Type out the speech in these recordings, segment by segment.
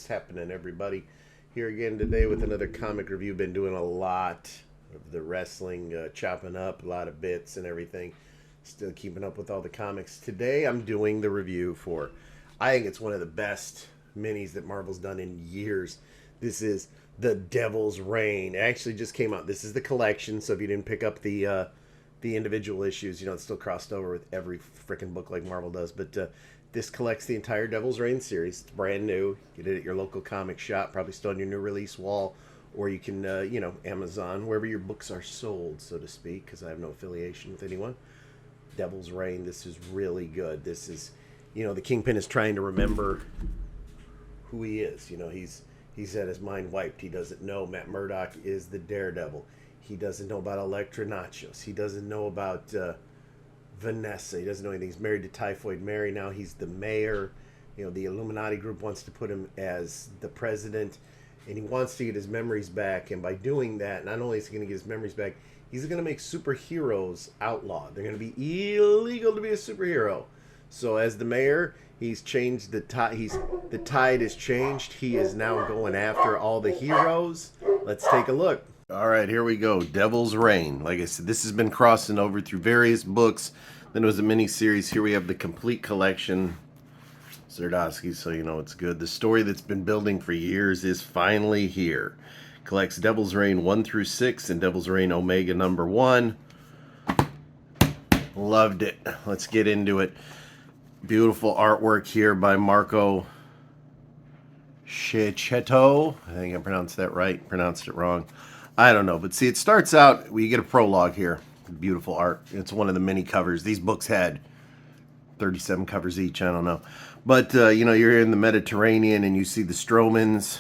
What's happening, everybody? Here again today with another comic review. Been doing a lot of the wrestling, chopping up a lot of bits and everything. Still keeping up with all the comics. Today I'm doing the review for, I think it's one of the best minis that Marvel's done in years. This is The Devil's Reign. It actually just came out. This is the collection, so if you didn't pick up the individual issues, you know, it's still crossed over with every freaking book like Marvel does, but this collects the entire Devil's Reign series. It's brand new. Get it at your local comic shop, probably still on your new release wall, or you can, you know, Amazon, wherever your books are sold, so to speak, because I have no affiliation with anyone. Devil's Reign, this is really good. This is, you know, the Kingpin is trying to remember who he is. You know, he's had his mind wiped. He doesn't know Matt Murdock is the Daredevil. He doesn't know about Electra Nachos. He doesn't know about Vanessa. He doesn't know anything. He's married to Typhoid Mary now. He's the mayor. You know, the Illuminati group wants to put him as the president, and he wants to get his memories back. And by doing that, not only is he going to get his memories back, he's going to make superheroes outlawed. They're going to be illegal to be a superhero. So as the mayor, he's changed the tide. The tide has changed. He is now going after all the heroes. Let's take a look. All right, here we go. Devil's Reign. Like I said, this has been crossing over through various books. Then it was a mini-series. Here we have the complete collection. Zerdowski, so you know it's good. The story that's been building for years is finally here. Collects Devil's Reign 1 through 6 and Devil's Reign Omega number 1. Loved it. Let's get into it. Beautiful artwork here by Marco Checchetto. I think I pronounced that right. Pronounced it wrong. I don't know. But see, it starts out, we get a prologue here. Beautiful art. It's one of the mini covers. These books had 37 covers each. I don't know. But, you know, you're in the Mediterranean and you see the Stromans.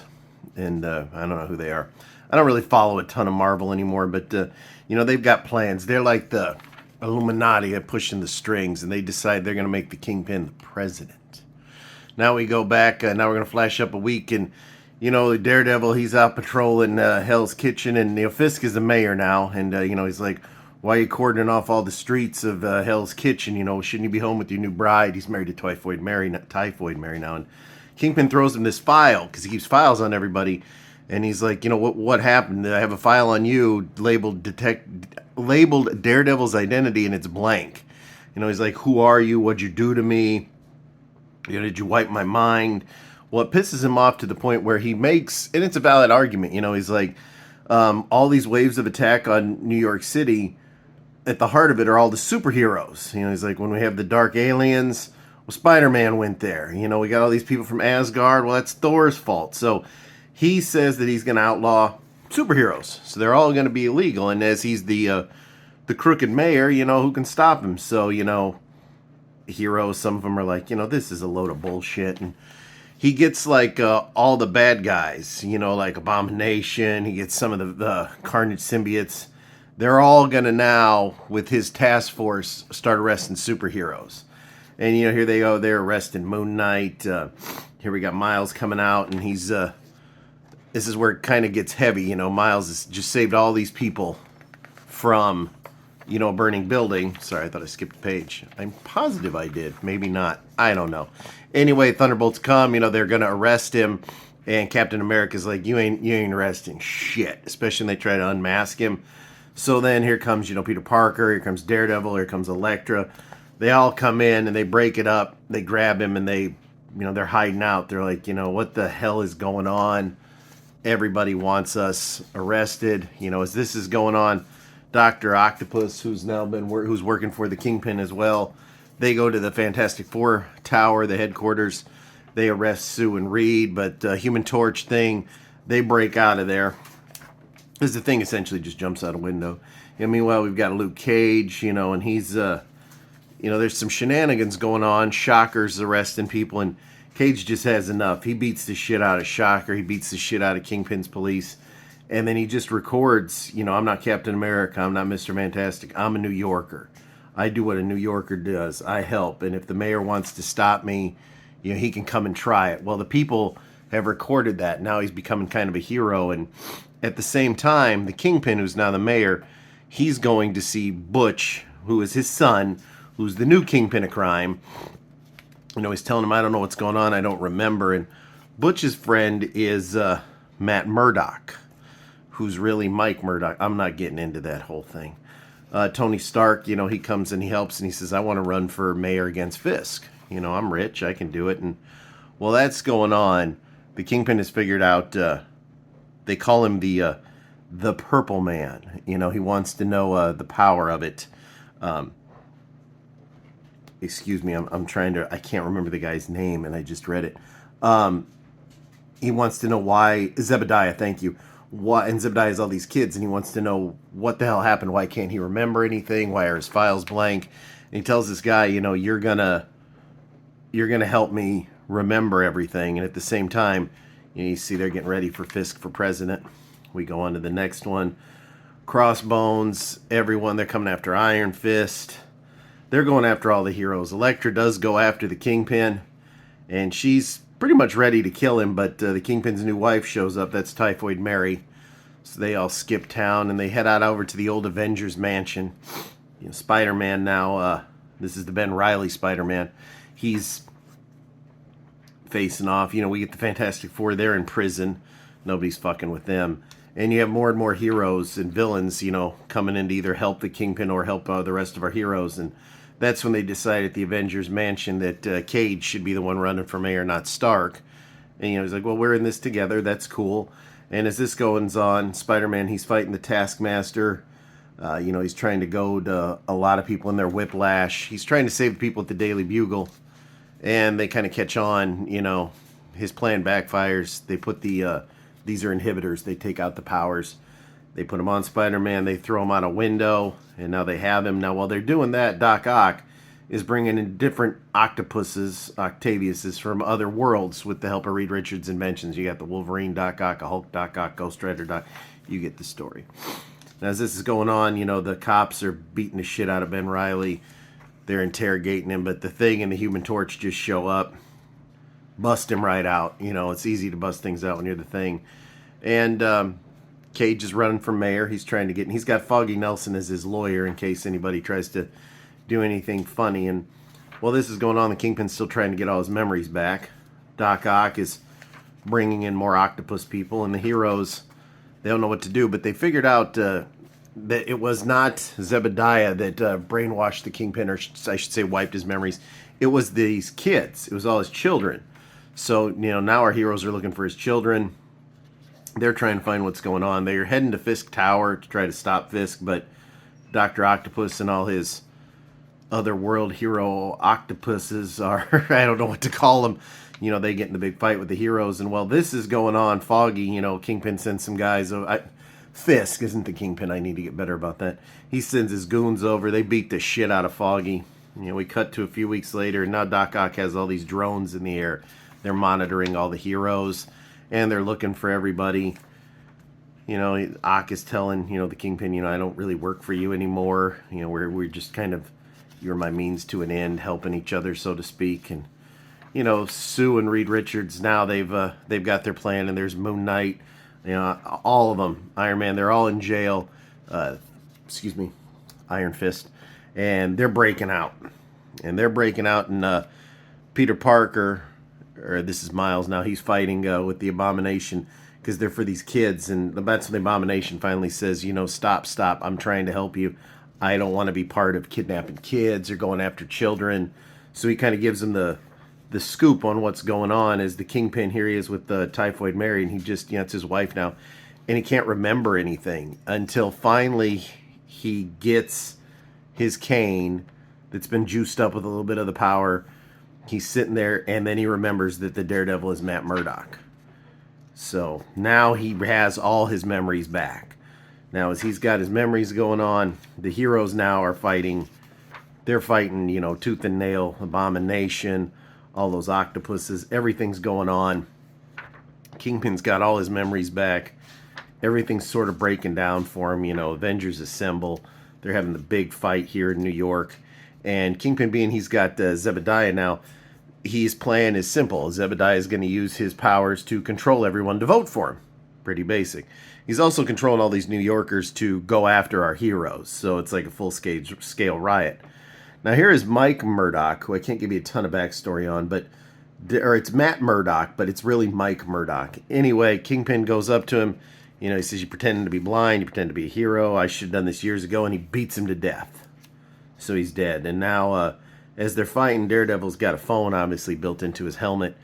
And I don't know who they are. I don't really follow a ton of Marvel anymore. But, you know, they've got plans. They're like the Illuminati pushing the strings. And they decide they're going to make the Kingpin the president. Now we go back. Now we're going to flash up a week. And, you know, Daredevil, he's out patrolling Hell's Kitchen. And, you know, Fisk is the mayor now. And, you know, he's like, why are you cordoning off all the streets of Hell's Kitchen? You know, shouldn't you be home with your new bride? He's married to Typhoid Mary now. And Kingpin throws him this file because he keeps files on everybody. And he's like, you know, what happened? I have a file on you labeled Daredevil's identity, and it's blank. You know, he's like, who are you? What'd you do to me? You know, did you wipe my mind? Well, it pisses him off to the point where he makes, and it's a valid argument, you know, he's like, all these waves of attack on New York City, at the heart of it are all the superheroes. You know, he's like, when we have the dark aliens, well, Spider-Man went there. You know, we got all these people from Asgard. Well, that's Thor's fault. So he says that he's going to outlaw superheroes. So they're all going to be illegal. And as he's the crooked mayor, you know, who can stop him? So, you know, heroes, some of them are like, you know, this is a load of bullshit. And he gets like all the bad guys, you know, like Abomination. He gets some of the Carnage symbiotes. They're all going to now, with his task force, start arresting superheroes. And, you know, here they go. They're arresting Moon Knight. Here we got Miles coming out, and he's, this is where it kind of gets heavy. You know, Miles has just saved all these people from, you know, a burning building. Sorry, I thought I skipped a page. I'm positive I did. Maybe not. I don't know. Anyway, Thunderbolts come. You know, they're going to arrest him. And Captain America's like, you ain't arresting shit. Especially when they try to unmask him. So then here comes, you know, Peter Parker. Here comes Daredevil. Here comes Electra. They all come in and they break it up. They grab him and they, you know, they're hiding out. They're like, you know, what the hell is going on? Everybody wants us arrested. You know, as this is going on, Dr. Octopus, who's now been who's working for the Kingpin as well, they go to the Fantastic Four tower, the headquarters. They arrest Sue and Reed, but Human Torch thing, they break out of there. Because the thing essentially just jumps out a window. And meanwhile, we've got Luke Cage, you know, and he's, you know, there's some shenanigans going on. Shocker's arresting people, and Cage just has enough. He beats the shit out of Shocker. He beats the shit out of Kingpin's police. And then he just records, you know, I'm not Captain America. I'm not Mr. Fantastic. I'm a New Yorker. I do what a New Yorker does. I help. And if the mayor wants to stop me, you know, he can come and try it. Well, the people have recorded that. Now he's becoming kind of a hero. And at the same time, the Kingpin, who's now the mayor, he's going to see Butch, who is his son, who's the new Kingpin of crime. You know, he's telling him, I don't know what's going on. I don't remember. And Butch's friend is Matt Murdock, who's really Mike Murdock. I'm not getting into that whole thing. Tony Stark, he comes and he helps and he says, I want to run for mayor against Fisk. I'm rich, I can do it. And while that's going on, the Kingpin has figured out, they call him the Purple Man. He wants to know the power of it. Excuse me, I can't remember the guy's name and I just read it. He wants to know why, Zebediah, thank you. Why, and Zebediah has all these kids, and he wants to know what the hell happened. Why can't he remember anything? Why are his files blank? And he tells this guy, you're gonna help me remember everything. And at the same time, you see they're getting ready for Fisk for president. We go on to the next one. Crossbones, everyone, they're coming after Iron Fist. They're going after all the heroes. Elektra does go after the Kingpin, and she's pretty much ready to kill him, but the Kingpin's new wife shows up. That's Typhoid Mary. So they all skip town, and they head out over to the old Avengers mansion. Spider-Man now, this is the Ben Reilly Spider-Man. He's facing off. We get the Fantastic Four. They're in prison. Nobody's fucking with them. And you have more and more heroes and villains, coming in to either help the Kingpin or help the rest of our heroes. And that's when they decide at the Avengers mansion that Cage should be the one running for mayor, not Stark. And, he's like, well, we're in this together. That's cool. And as this goes on, Spider-Man, he's fighting the Taskmaster. He's trying to goad a lot of people in their whiplash. He's trying to save the people at the Daily Bugle. And they kind of catch on, his plan backfires. They put these are inhibitors. They take out the powers. They put him on Spider-Man. They throw him out a window. And now they have him. Now, while they're doing that, Doc Ock is bringing in different octopuses, Octaviuses, from other worlds with the help of Reed Richards' inventions. You got the Wolverine Doc Ock, a Hulk Doc Ock, Ghost Rider Doc. You get the story. Now, as this is going on, the cops are beating the shit out of Ben Reilly. They're interrogating him, but the Thing and the Human Torch just show up, bust him right out. It's easy to bust things out when you're the Thing. And Cage is running for mayor. He's trying to get, and he's got Foggy Nelson as his lawyer in case anybody tries to do anything funny. And while this is going on, the Kingpin's still trying to get all his memories back. Doc Ock is bringing in more octopus people, and the heroes, they don't know what to do, but they figured out that it was not Zebediah that brainwashed the Kingpin, or I should say wiped his memories. It was these kids. It was all his children. So, now our heroes are looking for his children. They're trying to find what's going on. They're heading to Fisk Tower to try to stop Fisk, but Dr. Octopus and all his other world hero octopuses are, I don't know what to call them, they get in the big fight with the heroes. And while this is going on, Foggy, Kingpin sends some guys. Fisk isn't the Kingpin. I need to get better about that. He sends his goons over. They beat the shit out of Foggy. We cut to a few weeks later, and now Doc Ock has all these drones in the air. They're monitoring all the heroes, and they're looking for everybody. Ock is telling, the Kingpin, I don't really work for you anymore. We're just kind of, you're my means to an end, helping each other, so to speak. And, Sue and Reed Richards, now they've got their plan, and there's Moon Knight, all of them, Iron Man, they're all in jail. Iron Fist. And they're breaking out. And Peter Parker, or this is Miles now, he's fighting with the Abomination because they're for these kids. And that's when the Abomination finally says, stop, I'm trying to help you. I don't want to be part of kidnapping kids or going after children. So he kind of gives them the scoop on what's going on. As the Kingpin, here he is with Typhoid Mary, and he just, it's his wife now. And he can't remember anything until finally he gets his cane that's been juiced up with a little bit of the power. He's sitting there, and then he remembers that the Daredevil is Matt Murdock. So now he has all his memories back. Now, as he's got his memories going on, the heroes now are fighting. They're fighting, tooth and nail, Abomination, all those octopuses. Everything's going on. Kingpin's got all his memories back. Everything's sort of breaking down for him. Avengers assemble. They're having the big fight here in New York. And Kingpin, being he's got Zebediah now, his plan is simple. Zebediah is going to use his powers to control everyone to vote for him. Pretty basic. He's also controlling all these New Yorkers to go after our heroes. So it's like a full-scale riot. Now here is Mike Murdock, who I can't give you a ton of backstory on, but or it's Matt Murdock, but it's really Mike Murdock. Anyway, Kingpin goes up to him. You know, he says, "You pretending to be blind. You pretend to be a hero. I should have done this years ago." And he beats him to death. So he's dead. And now, as they're fighting, Daredevil's got a phone obviously built into his helmet.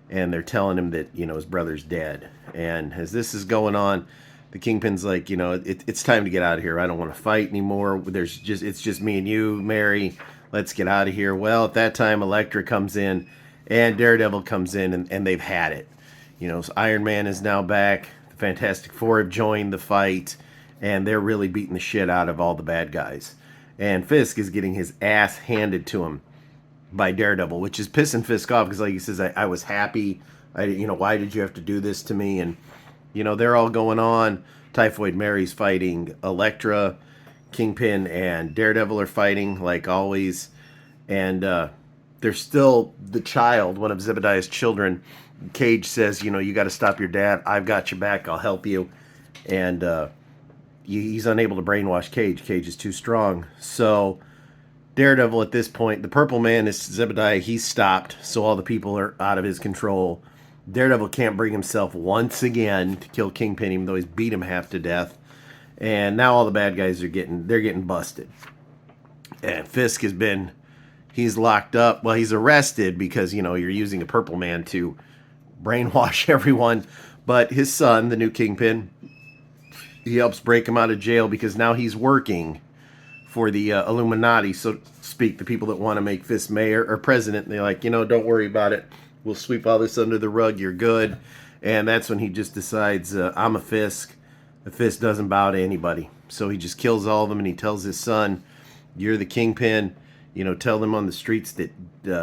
And they're telling him that, you know, his brother's dead. And as this is going on, the Kingpin's like, you know, it's time to get out of here. I don't want to fight anymore. It's just me and you, Mary. Let's get out of here. Well, at that time, Elektra comes in, and Daredevil comes in, and they've had it. You know, so Iron Man is now back. The Fantastic Four have joined the fight, and they're really beating the shit out of all the bad guys. And Fisk is getting his ass handed to him by Daredevil, which is pissing Fisk off because, like he says, I was happy. Why did you have to do this to me? And, you know, they're all going on. Typhoid Mary's fighting Elektra. Kingpin and Daredevil are fighting, like always. And there's still the child, one of Zebediah's children. Cage says, you know, you got to stop your dad. I've got your back. I'll help you. And he's unable to brainwash Cage. Cage is too strong. So Daredevil at this point, the Purple Man is Zebediah. He's stopped, so all the people are out of his control. Daredevil can't bring himself once again to kill Kingpin, even though he's beat him half to death. And now all the bad guys are getting busted. And Fisk he's locked up. Well, he's arrested because, you know, you're using a Purple Man to brainwash everyone. But his son, the new Kingpin, he helps break him out of jail because now he's working for the Illuminati, so to speak, the people that want to make Fisk mayor or president. And they're like, you know, don't worry about it. We'll sweep all this under the rug. You're good. And that's when he just decides, I'm a Fisk. The Fisk doesn't bow to anybody. So he just kills all of them, and he tells his son, you're the Kingpin. You know, tell them on the streets that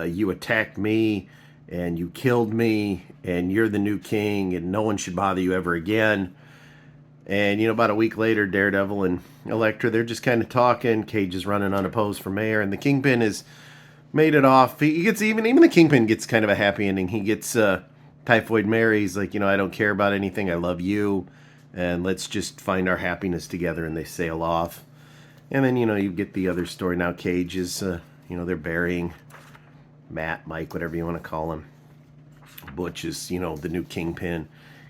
you attacked me and you killed me and you're the new king and no one should bother you ever again. And, you know, about a week later, Daredevil and Elektra, they're just kind of talking. Cage is running unopposed for mayor, and the Kingpin has made it off. He gets even the Kingpin gets kind of a happy ending. He gets Typhoid Mary. He's like, you know, I don't care about anything. I love you, and let's just find our happiness together. And they sail off. And then, you know, you get the other story. Now Cage is, you know, they're burying Matt, Mike, whatever you want to call him. Butch is, you know, the new Kingpin.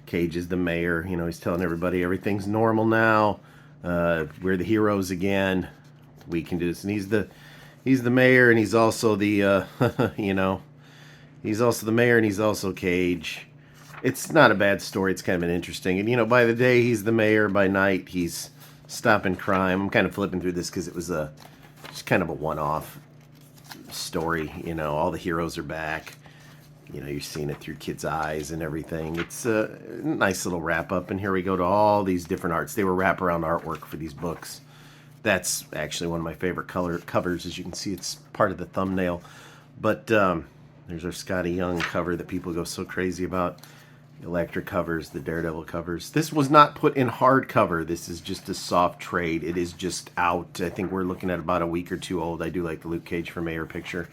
Cage is the mayor. You know, he's telling everybody everything's normal now. We're the heroes again. We can do this. And he's the mayor, and he's also the you know, he's also the mayor, and he's also Cage. It's not a bad story. It's kind of an interesting. And, you know, by the day he's the mayor, by night he's stopping crime. I'm kind of flipping through this because it was just kind of a one-off story. You know, all the heroes are back. You know, you're seeing it through kids' eyes and everything. It's a nice little wrap-up. And here we go to all these different arts. They were wraparound artwork for these books. That's actually one of my favorite covers. As you can see, it's part of the thumbnail. But there's our Scotty Young cover that people go so crazy about. The Elektra covers, the Daredevil covers. This was not put in hardcover. This is just a soft trade. It is just out. I think we're looking at about a week or two old. I do like the Luke Cage for Mayor picture.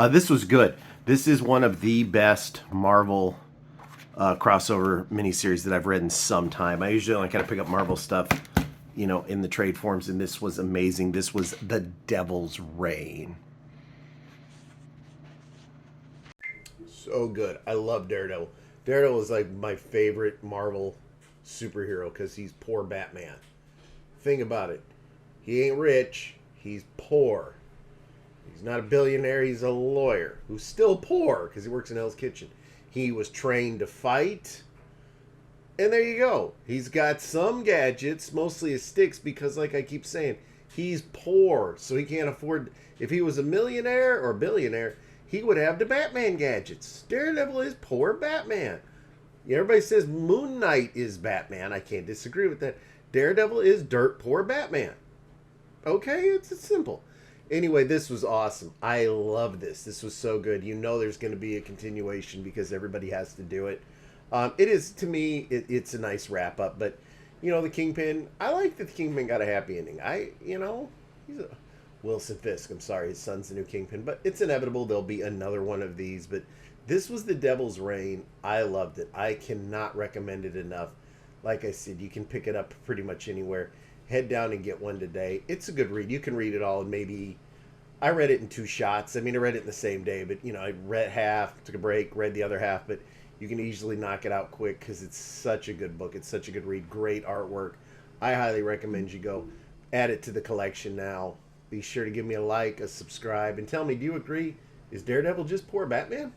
This was good. This is one of the best Marvel crossover miniseries that I've read in some time. I usually only kind of pick up Marvel stuff, you know, in the trade forms, and this was amazing. This was The Devil's Reign. So good. I love Daredevil. Daredevil is like my favorite Marvel superhero because he's poor Batman. Think about it. He ain't rich. He's poor. He's not a billionaire. He's a lawyer who's still poor because he works in Hell's Kitchen. He was trained to fight. And there you go. He's got some gadgets, mostly his sticks, because like I keep saying, he's poor. So he can't afford... If he was a millionaire or billionaire, he would have the Batman gadgets. Daredevil is poor Batman. Everybody says Moon Knight is Batman. I can't disagree with that. Daredevil is dirt poor Batman. Okay? It's simple. Anyway, this was awesome. I love this. This was so good. You know there's going to be a continuation because everybody has to do it. It is, to me, it's a nice wrap-up. But, you know, the Kingpin, I like that the Kingpin got a happy ending. He's a Wilson Fisk. I'm sorry, his son's the new Kingpin. But it's inevitable there'll be another one of these. But this was The Devil's Reign. I loved it. I cannot recommend it enough. Like I said, you can pick it up pretty much anywhere. Head down and get one today. It's a good read. You can read it all in maybe I read it in 2 shots. I mean, I read it in the same day, but you know, I read half, took a break, read the other half. But you can easily knock it out quick because it's such a good book. It's such a good read. Great artwork. I highly recommend you go add it to the collection now. Be sure to give me a like, a subscribe, and tell me, do you agree? Is Daredevil just poor Batman?